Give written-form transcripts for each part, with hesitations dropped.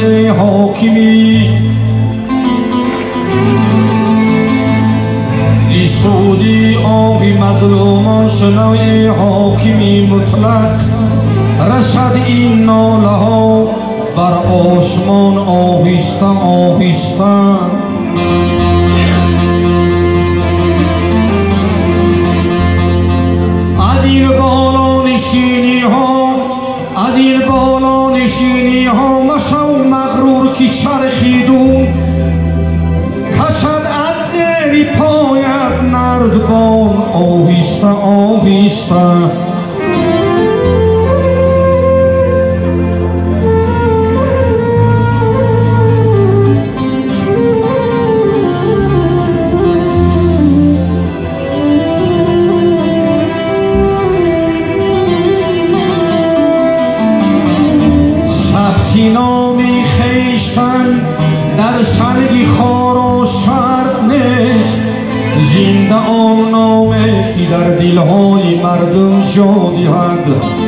ای حاکمی ای سودی آبی مظلومان شنو ای حاکمی مطلق رسد این ناله ها بر آسمان آهسته آهسته از این بالا نشینی ها از این بالا نشینی ها مشو مغرور که چرخیدون کشد از زیر پایت نردبان آهسته آهسته نامی خیشتن در سرگی خار و شرط نشت زنده آن نامه که در دلهای مردم جا دهد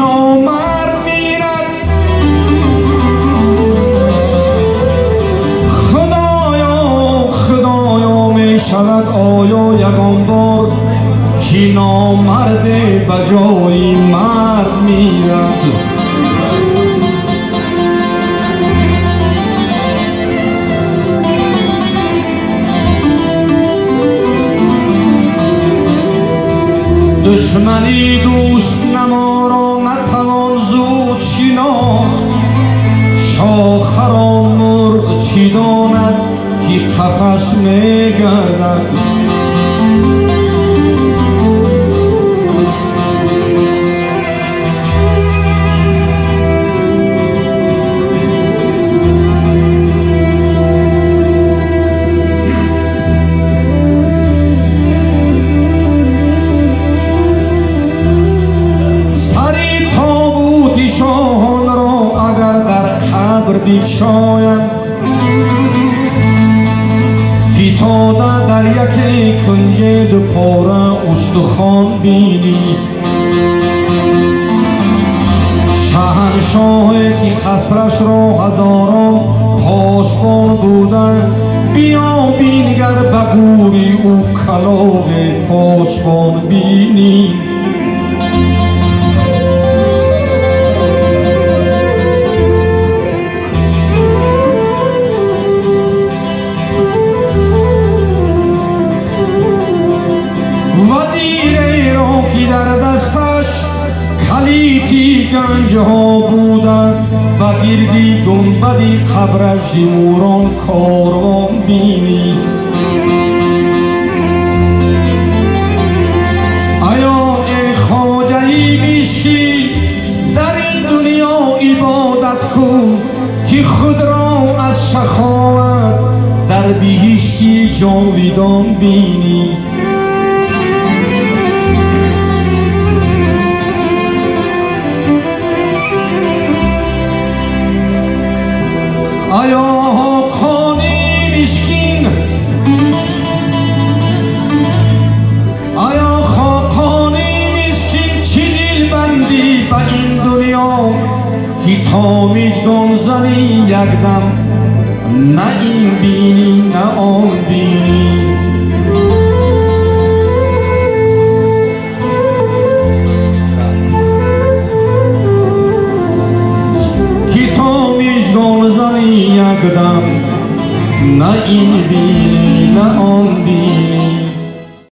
نامرد میرد خدایا می شود آیا یگان بار که نامرد بجای مرد میرد دشمنی دوست نما نتوان زود شناخت شاخه را مرغ چی داند که قفس میگردد بیچایم فتاده در یک کنج دو پاره استخوان بینی شهنشاهی که خسرش را هزاران پاسبان بودن بیا بینگر به گوری او کلاغ پاسبان بینی در دستش خلیطی گنج ها بودن و گردی گنبدی قبرش جموران کاروان بینی ایا ای خواجه مشکی در این دنیا عبادت کن که خود را از سخاوت در بهشتی جاویدان بینی آیا خاقانی مسکین آیا خاقانی مسکین چی دل بندی به این دنیا که تا مجدان زنی یک دم نه این بینی نه آن بینی یک دم نه این بینی نه آن بینی